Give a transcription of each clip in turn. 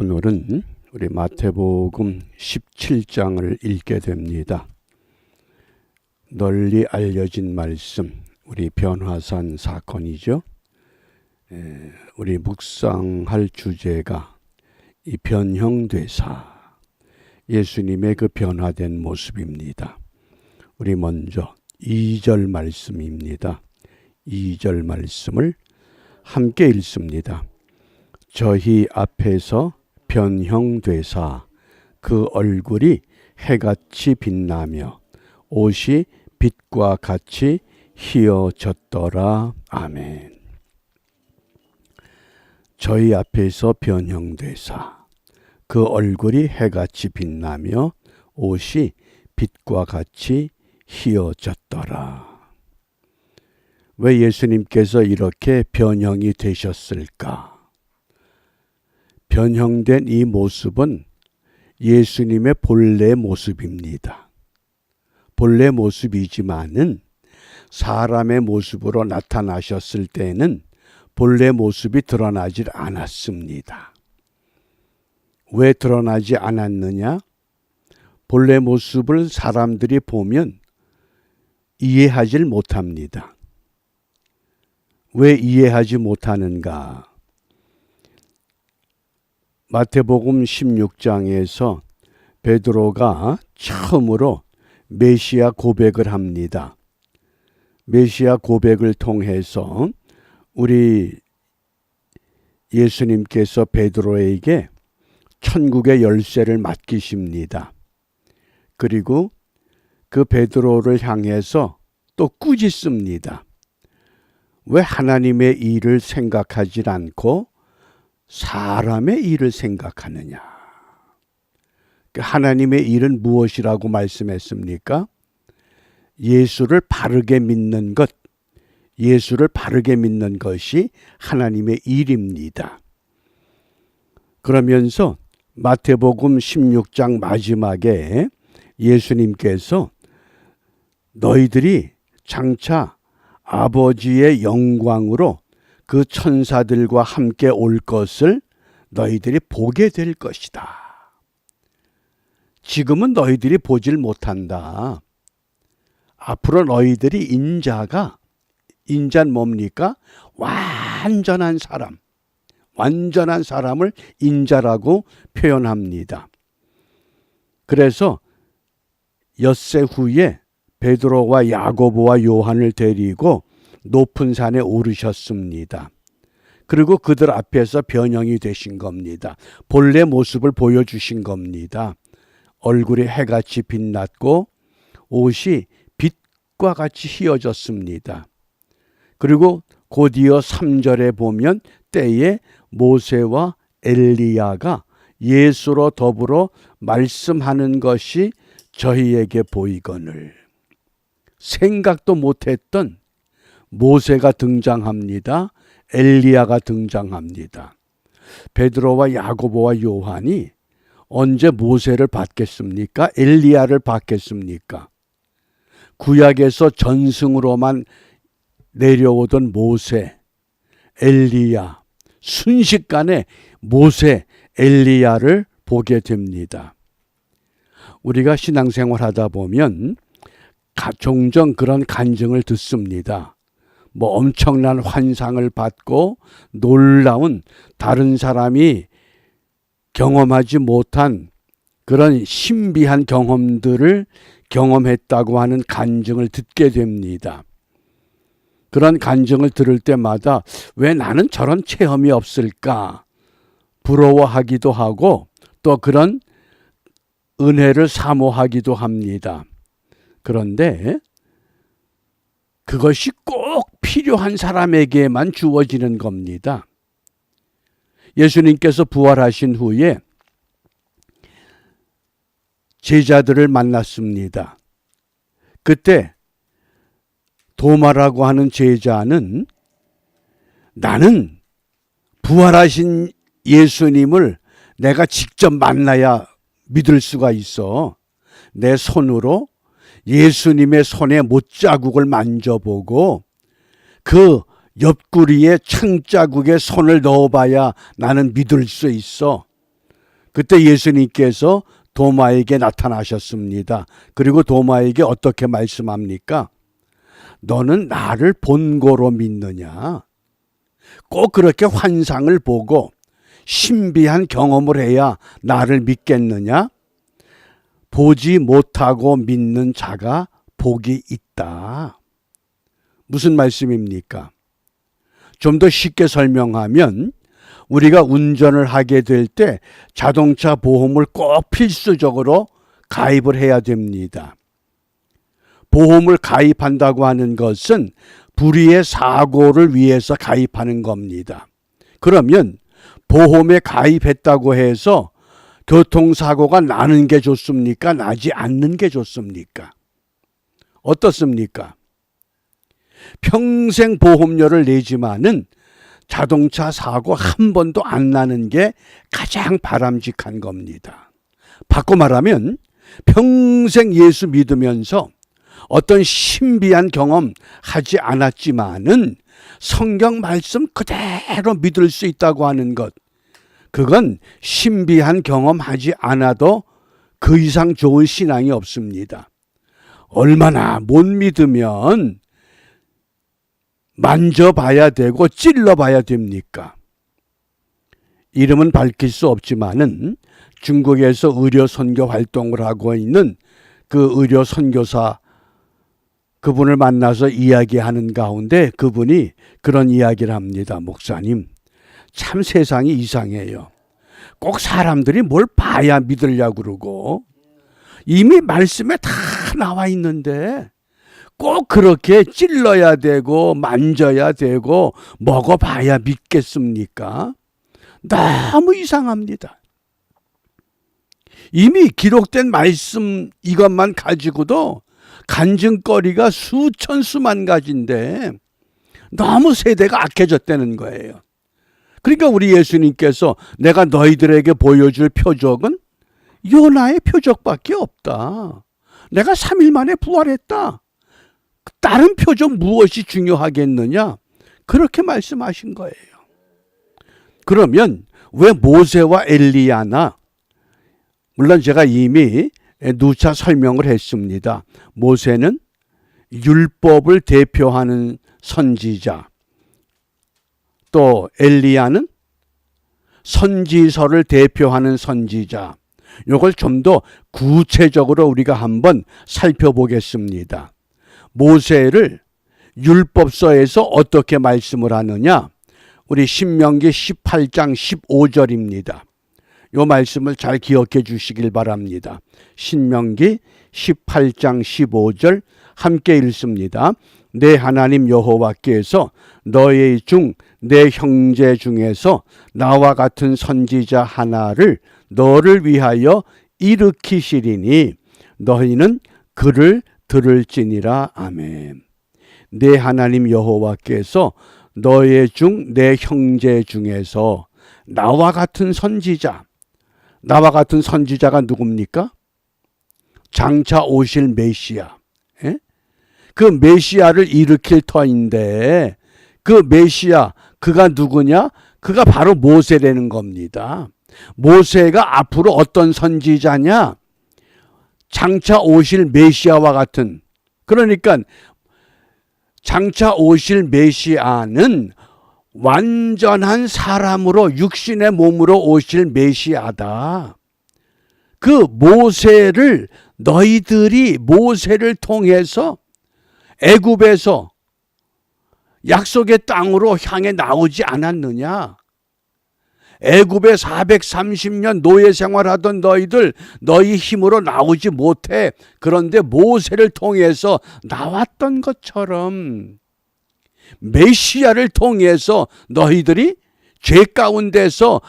오늘은 우리 마태복음 17장을 읽게 됩니다. 널리 알려진 말씀, 우리 변화산 사건이죠. 우리 묵상할 주제가 이 변형되사, 예수님의 그 변화된 모습입니다. 우리 먼저 2절 말씀입니다. 2절 말씀을 함께 읽습니다. 저희 앞에서 변형되사 그 얼굴이 해같이 빛나며 옷이 빛과 같이 희어졌더라. 아멘. 저희 앞에서 변형되사 그 얼굴이 해같이 빛나며 옷이 빛과 같이 희어졌더라. 왜 예수님께서 이렇게 변형이 되셨을까? 변형된 이 모습은 예수님의 본래 모습입니다. 본래 모습이지만은 사람의 모습으로 나타나셨을 때는 본래 모습이 드러나질 않았습니다. 왜 드러나지 않았느냐? 본래 모습을 사람들이 보면 이해하질 못합니다. 왜 이해하지 못하는가? 마태복음 16장에서 베드로가 처음으로 메시아 고백을 합니다. 메시아 고백을 통해서 우리 예수님께서 베드로에게 천국의 열쇠를 맡기십니다. 그리고 그 베드로를 향해서 또 꾸짖습니다. 왜 하나님의 일을 생각하지 않고 사람의 일을 생각하느냐? 하나님의 일은 무엇이라고 말씀했습니까? 예수를 바르게 믿는 것, 예수를 바르게 믿는 것이 하나님의 일입니다. 그러면서 마태복음 16장 마지막에 예수님께서 너희들이 장차 아버지의 영광으로 그 천사들과 함께 올 것을 너희들이 보게 될 것이다. 지금은 너희들이 보질 못한다. 앞으로 너희들이 인자는 뭡니까? 완전한 사람을 인자라고 표현합니다. 그래서 엿새 후에 베드로와 야고보와 요한을 데리고 높은 산에 오르셨습니다. 그리고 그들 앞에서 변형이 되신 겁니다. 본래 모습을 보여주신 겁니다. 얼굴이 해같이 빛났고 옷이 빛과 같이 희어졌습니다. 그리고 곧이어 3절에 보면 때에 모세와 엘리야가 예수로 더불어 말씀하는 것이 저희에게 보이거늘. 생각도 못했던 모세가 등장합니다. 엘리야가 등장합니다. 베드로와 야고보와 요한이 언제 모세를 봤겠습니까? 엘리야를 봤겠습니까? 구약에서 전승으로만 내려오던 모세, 엘리야, 순식간에 모세, 엘리야를 보게 됩니다. 우리가 신앙생활 하다 보면 종종 그런 간증을 듣습니다. 엄청난 환상을 받고 놀라운 다른 사람이 경험하지 못한 그런 신비한 경험들을 경험했다고 하는 간증을 듣게 됩니다. 그런 간증을 들을 때마다 왜 나는 저런 체험이 없을까? 부러워하기도 하고 또 그런 은혜를 사모하기도 합니다. 그런데 그것이 꼭 필요한 사람에게만 주어지는 겁니다. 예수님께서 부활하신 후에 제자들을 만났습니다. 그때 도마라고 하는 제자는 나는 부활하신 예수님을 내가 직접 만나야 믿을 수가 있어. 내 손으로 예수님의 손의 못자국을 만져보고 그 옆구리에 창자국에 손을 넣어봐야 나는 믿을 수 있어. 그때 예수님께서 도마에게 나타나셨습니다. 그리고 도마에게 어떻게 말씀합니까? 너는 나를 본고로 믿느냐? 꼭 그렇게 환상을 보고 신비한 경험을 해야 나를 믿겠느냐? 보지 못하고 믿는 자가 복이 있다. 무슨 말씀입니까? 좀 더 쉽게 설명하면 우리가 운전을 하게 될 때 자동차 보험을 꼭 필수적으로 가입을 해야 됩니다. 보험을 가입한다고 하는 것은 불의의 사고를 위해서 가입하는 겁니다. 그러면 보험에 가입했다고 해서 교통사고가 나는 게 좋습니까? 나지 않는 게 좋습니까? 어떻습니까? 평생 보험료를 내지만은 자동차 사고 한 번도 안 나는 게 가장 바람직한 겁니다. 바꿔 말하면 평생 예수 믿으면서 어떤 신비한 경험 하지 않았지만은 성경 말씀 그대로 믿을 수 있다고 하는 것, 그건 신비한 경험 하지 않아도 그 이상 좋은 신앙이 없습니다. 얼마나 못 믿으면 만져봐야 되고 찔러봐야 됩니까? 이름은 밝힐 수 없지만은 중국에서 의료 선교 활동을 하고 있는 그 의료 선교사, 그분을 만나서 이야기하는 가운데 그분이 그런 이야기를 합니다. 목사님, 참 세상이 이상해요. 꼭 사람들이 뭘 봐야 믿으려고 그러고 이미 말씀에 다 나와 있는데 꼭 그렇게 찔러야 되고 만져야 되고 먹어봐야 믿겠습니까? 너무 이상합니다. 이미 기록된 말씀 이것만 가지고도 간증거리가 수천 수만 가지인데 너무 세대가 악해졌다는 거예요. 그러니까 우리 예수님께서 내가 너희들에게 보여줄 표적은 요나의 표적밖에 없다. 내가 3일 만에 부활했다. 다른 표적 무엇이 중요하겠느냐? 그렇게 말씀하신 거예요. 그러면 왜 모세와 엘리야나, 물론 제가 이미 누차 설명을 했습니다. 모세는 율법을 대표하는 선지자, 또 엘리야는 선지서를 대표하는 선지자. 이걸 좀 더 구체적으로 우리가 한번 살펴보겠습니다. 모세를 율법서에서 어떻게 말씀을 하느냐? 우리 신명기 18장 15절입니다. 이 말씀을 잘 기억해 주시길 바랍니다. 신명기 18장 15절 함께 읽습니다. 내 하나님 여호와께서 너희 중 내 형제 중에서 나와 같은 선지자 하나를 너를 위하여 일으키시리니 너희는 그를 들을지니라. 아멘. 내 하나님 여호와께서 너희 중 내 형제 중에서 나와 같은 선지자, 나와 같은 선지자가 누굽니까? 장차 오실 메시아. 예? 그 메시아를 일으킬 터인데 그 메시아, 그가 누구냐? 그가 바로 모세라는 겁니다. 모세가 앞으로 어떤 선지자냐? 장차 오실 메시아와 같은, 그러니까 장차 오실 메시아는 완전한 사람으로 육신의 몸으로 오실 메시아다. 그 모세를 너희들이 모세를 통해서 애굽에서 약속의 땅으로 향해 나오지 않았느냐? 애굽에 430년 노예 생활하던 너희들 너희 힘으로 나오지 못해. 그런데 모세를 통해서 나왔던 것처럼 메시아를 통해서 너희들이 죄 가운데서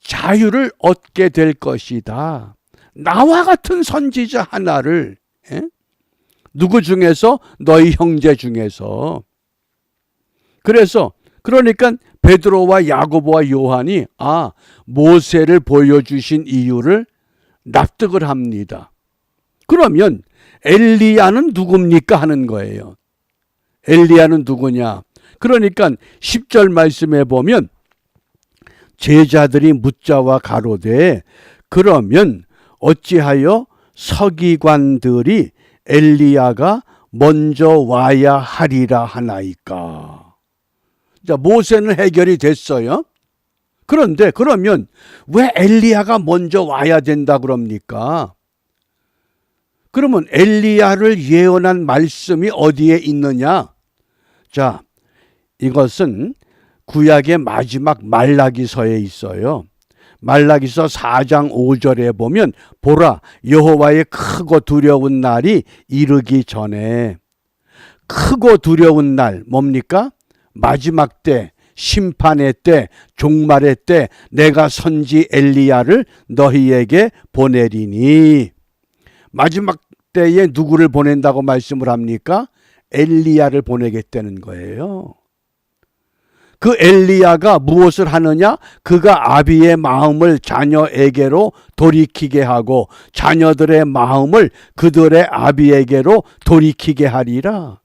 자유를 얻게 될 것이다. 나와 같은 선지자 하나를, 누구 중에서? 너희 형제 중에서. 그러니까 베드로와 야고보와 요한이 모세를 보여주신 이유를 납득을 합니다. 그러면 엘리야는 누굽니까 하는 거예요. 엘리야는 누구냐? 그러니까 10절 말씀에 보면 제자들이 묻자와 가로되 그러면 어찌하여 서기관들이 엘리야가 먼저 와야 하리라 하나이까? 자, 모세는 해결이 됐어요. 그런데 그러면 왜 엘리야가 먼저 와야 된다 그럽니까? 그러면 엘리야를 예언한 말씀이 어디에 있느냐? 자, 이것은 구약의 마지막 말라기서에 있어요. 말라기서 4장 5절에 보면 보라, 여호와의 크고 두려운 날이 이르기 전에. 크고 두려운 날 뭡니까? 마지막 때, 심판의 때, 종말의 때 내가 선지 엘리야를 너희에게 보내리니. 마지막 때에 누구를 보낸다고 말씀을 합니까? 엘리야를 보내겠다는 거예요. 그 엘리야가 무엇을 하느냐? 그가 아비의 마음을 자녀에게로 돌이키게 하고 자녀들의 마음을 그들의 아비에게로 돌이키게 하리라.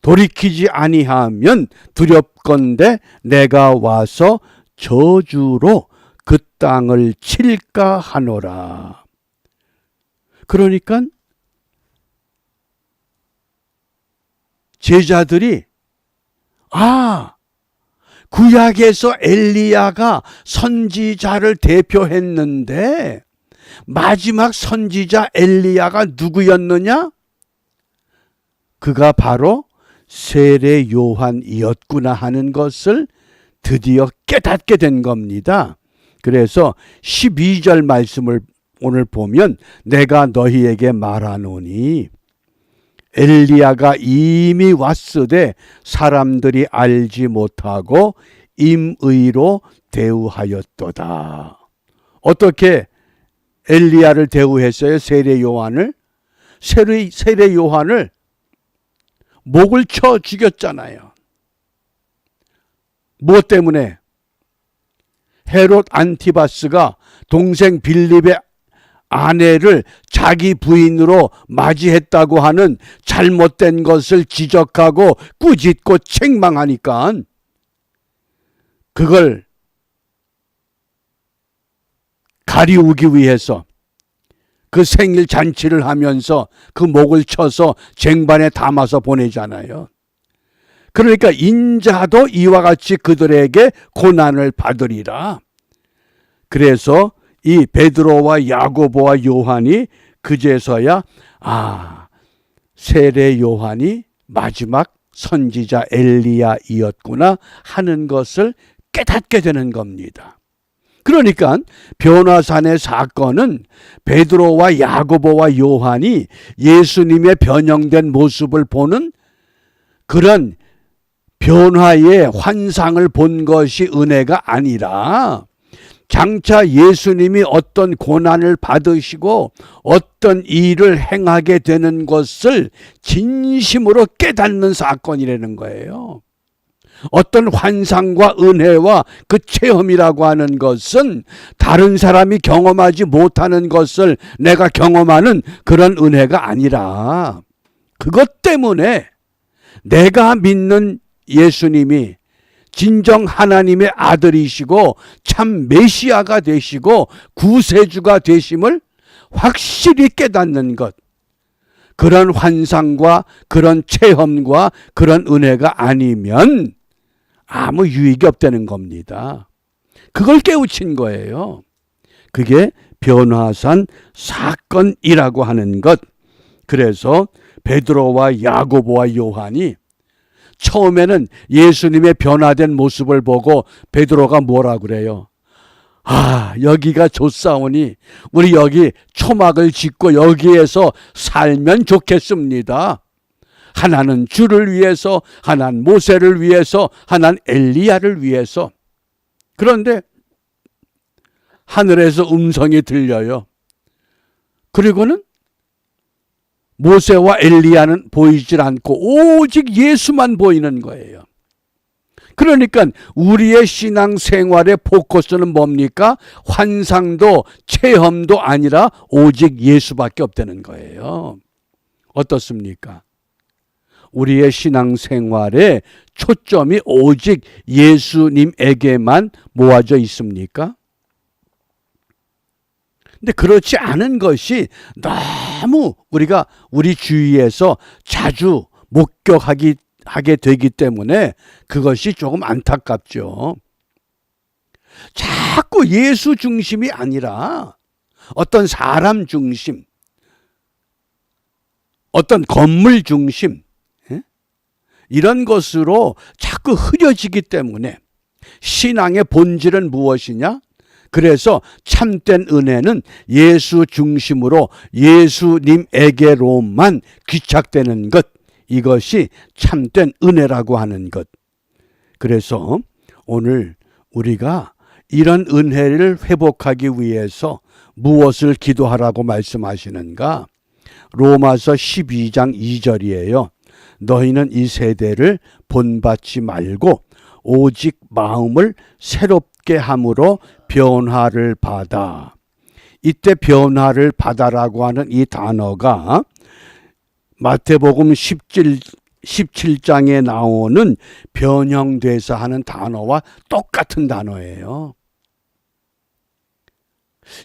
돌이키지 아니하면 두렵건대 내가 와서 저주로 그 땅을 칠까 하노라. 그러니까 제자들이 구약에서 엘리야가 선지자를 대표했는데 마지막 선지자 엘리야가 누구였느냐? 그가 바로 세례 요한이었구나 하는 것을 드디어 깨닫게 된 겁니다. 그래서 12절 말씀을 오늘 보면 내가 너희에게 말하노니 엘리야가 이미 왔으되 사람들이 알지 못하고 임의로 대우하였도다. 어떻게 엘리야를 대우했어요? 세례 요한을 목을 쳐 죽였잖아요. 무엇 때문에? 헤롯 안티바스가 동생 빌립의 아내를 자기 부인으로 맞이했다고 하는 잘못된 것을 지적하고 꾸짖고 책망하니까 그걸 가리우기 위해서 그 생일 잔치를 하면서 그 목을 쳐서 쟁반에 담아서 보내잖아요. 그러니까 인자도 이와 같이 그들에게 고난을 받으리라. 그래서 이 베드로와 야고보와 요한이 그제서야 세례 요한이 마지막 선지자 엘리야이었구나 하는 것을 깨닫게 되는 겁니다. 그러니까 변화산의 사건은 베드로와 야고보와 요한이 예수님의 변형된 모습을 보는 그런 변화의 환상을 본 것이 은혜가 아니라 장차 예수님이 어떤 고난을 받으시고 어떤 일을 행하게 되는 것을 진심으로 깨닫는 사건이라는 거예요. 어떤 환상과 은혜와 그 체험이라고 하는 것은 다른 사람이 경험하지 못하는 것을 내가 경험하는 그런 은혜가 아니라 그것 때문에 내가 믿는 예수님이 진정 하나님의 아들이시고 참 메시아가 되시고 구세주가 되심을 확실히 깨닫는 것, 그런 환상과 그런 체험과 그런 은혜가 아니면 아무 유익이 없다는 겁니다. 그걸 깨우친 거예요. 그게 변화산 사건이라고 하는 것. 그래서 베드로와 야고보와 요한이 처음에는 예수님의 변화된 모습을 보고 베드로가 뭐라 그래요? 여기가 좋사오니 우리 여기 초막을 짓고 여기에서 살면 좋겠습니다. 하나는 주를 위해서, 하나는 모세를 위해서, 하나는 엘리야를 위해서. 그런데 하늘에서 음성이 들려요. 그리고는 모세와 엘리야는 보이질 않고 오직 예수만 보이는 거예요. 그러니까 우리의 신앙생활의 포커스는 뭡니까? 환상도 체험도 아니라 오직 예수밖에 없다는 거예요. 어떻습니까? 우리의 신앙생활의 초점이 오직 예수님에게만 모아져 있습니까? 근데 그렇지 않은 것이 너무 우리가 우리 주위에서 자주 하게 되기 때문에 그것이 조금 안타깝죠. 자꾸 예수 중심이 아니라 어떤 사람 중심, 어떤 건물 중심, 이런 것으로 자꾸 흐려지기 때문에 신앙의 본질은 무엇이냐? 그래서 참된 은혜는 예수 중심으로 예수님에게로만 귀착되는 것, 이것이 참된 은혜라고 하는 것. 그래서 오늘 우리가 이런 은혜를 회복하기 위해서 무엇을 기도하라고 말씀하시는가? 로마서 12장 2절이에요. 너희는 이 세대를 본받지 말고 오직 마음을 새롭게 함으로 변화를 받아. 이때 변화를 받아라고 하는 이 단어가 마태복음 17장에 나오는 변형돼서 하는 단어와 똑같은 단어예요.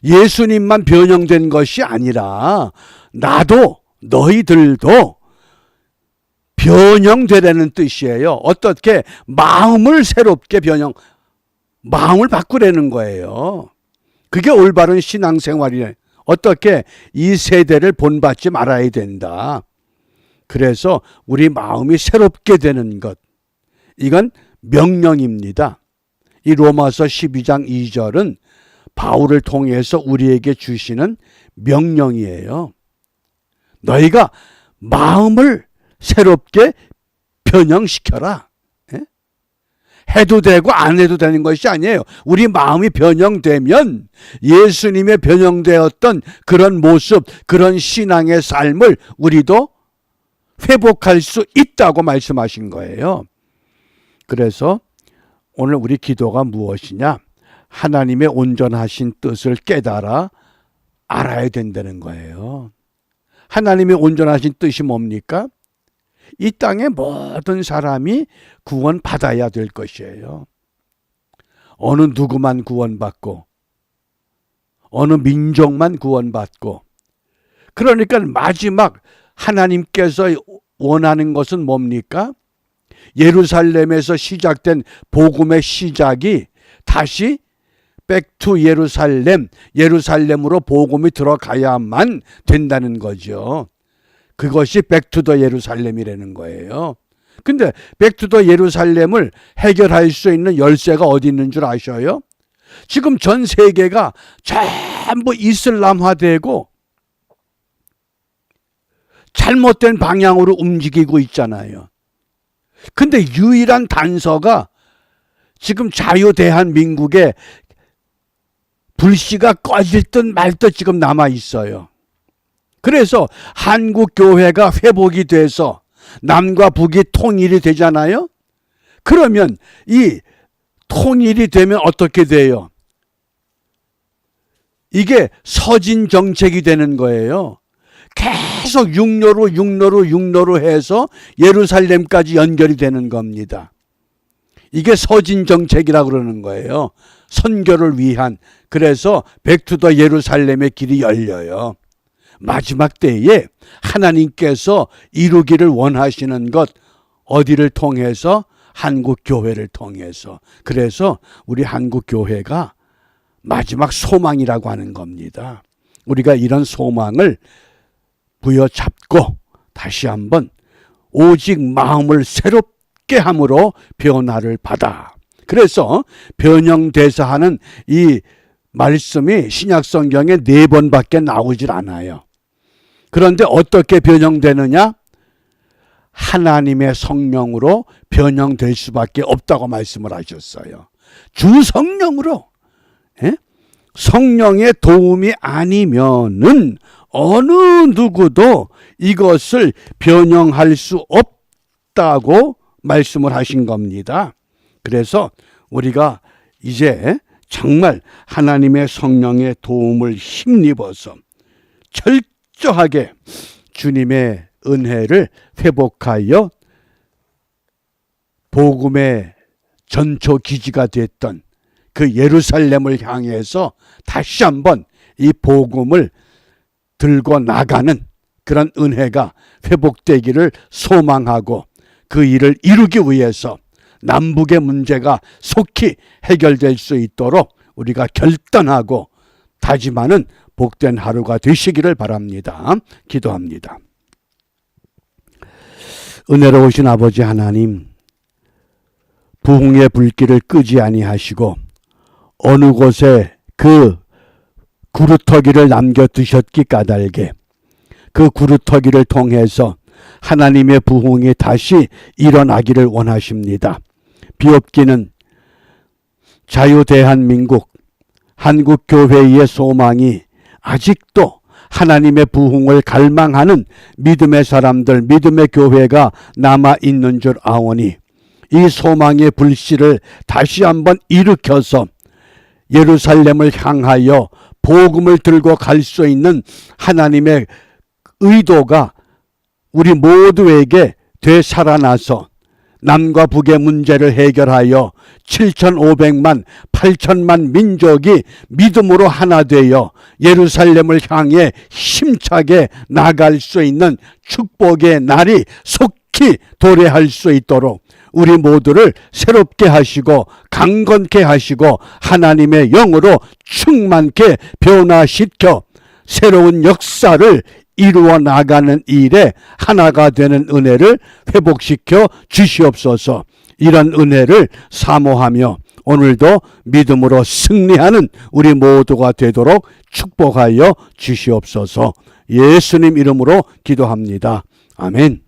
예수님만 변형된 것이 아니라 나도 너희들도 변형되라는 뜻이에요. 어떻게? 마음을 새롭게 마음을 바꾸라는 거예요. 그게 올바른 신앙생활이에요. 어떻게? 이 세대를 본받지 말아야 된다. 그래서 우리 마음이 새롭게 되는 것, 이건 명령입니다. 이 로마서 12장 2절은 바울을 통해서 우리에게 주시는 명령이에요. 너희가 마음을 새롭게 변형시켜라. 해도 되고 안 해도 되는 것이 아니에요. 우리 마음이 변형되면 예수님의 변형되었던 그런 모습, 그런 신앙의 삶을 우리도 회복할 수 있다고 말씀하신 거예요. 그래서 오늘 우리 기도가 무엇이냐? 하나님의 온전하신 뜻을 깨달아 알아야 된다는 거예요. 하나님의 온전하신 뜻이 뭡니까? 이 땅의 모든 사람이 구원받아야 될 것이에요. 어느 누구만 구원받고 어느 민족만 구원받고, 그러니까 마지막 하나님께서 원하는 것은 뭡니까? 예루살렘에서 시작된 복음의 시작이 다시 백투 예루살렘, 예루살렘으로 복음이 들어가야만 된다는 거죠. 그것이 백투더 예루살렘이라는 거예요. 근데 백투더 예루살렘을 해결할 수 있는 열쇠가 어디 있는 줄 아셔요? 지금 전 세계가 전부 이슬람화되고 잘못된 방향으로 움직이고 있잖아요. 근데 유일한 단서가 지금 자유대한민국에 불씨가 꺼질 듯 말 듯 지금 남아 있어요. 그래서 한국 교회가 회복이 돼서 남과 북이 통일이 되잖아요. 그러면 이 통일이 되면 어떻게 돼요? 이게 서진 정책이 되는 거예요. 계속 육로로 해서 예루살렘까지 연결이 되는 겁니다. 이게 서진 정책이라고 그러는 거예요. 선교를 위한. 그래서 백투더 예루살렘의 길이 열려요. 마지막 때에 하나님께서 이루기를 원하시는 것, 어디를 통해서? 한국 교회를 통해서. 그래서 우리 한국 교회가 마지막 소망이라고 하는 겁니다. 우리가 이런 소망을 부여잡고 다시 한번 오직 마음을 새롭게 함으로 변화를 받아. 그래서 변형돼서 하는 이 말씀이 신약성경에 4번밖에 나오질 않아요. 그런데 어떻게 변형되느냐? 하나님의 성령으로 변형될 수밖에 없다고 말씀을 하셨어요. 주 성령으로. 성령의 도움이 아니면은 어느 누구도 이것을 변형할 수 없다고 말씀을 하신 겁니다. 그래서 우리가 이제 정말 하나님의 성령의 도움을 힘입어서 철저하게 주님의 은혜를 회복하여 복음의 전초 기지가 됐던 그 예루살렘을 향해서 다시 한번 이 복음을 들고 나가는 그런 은혜가 회복되기를 소망하고 그 일을 이루기 위해서 남북의 문제가 속히 해결될 수 있도록 우리가 결단하고 다짐하는 복된 하루가 되시기를 바랍니다. 기도합니다. 은혜로우신 아버지 하나님, 부흥의 불길을 끄지 아니하시고 어느 곳에 그 구루터기를 남겨 두셨기 까닭에 그 구루터기를 통해서 하나님의 부흥이 다시 일어나기를 원하십니다. 비옵기는 자유대한민국 한국교회의 소망이 아직도 하나님의 부흥을 갈망하는 믿음의 사람들, 믿음의 교회가 남아있는 줄 아오니 이 소망의 불씨를 다시 한번 일으켜서 예루살렘을 향하여 복음을 들고 갈 수 있는 하나님의 의도가 우리 모두에게 되살아나서 남과 북의 문제를 해결하여 7,500만, 8천만 민족이 믿음으로 하나 되어 예루살렘을 향해 힘차게 나갈 수 있는 축복의 날이 속히 도래할 수 있도록 우리 모두를 새롭게 하시고 강건케 하시고 하나님의 영으로 충만케 변화시켜 새로운 역사를 이루어 나가는 일에 하나가 되는 은혜를 회복시켜 주시옵소서. 이런 은혜를 사모하며 오늘도 믿음으로 승리하는 우리 모두가 되도록 축복하여 주시옵소서. 예수님 이름으로 기도합니다. 아멘.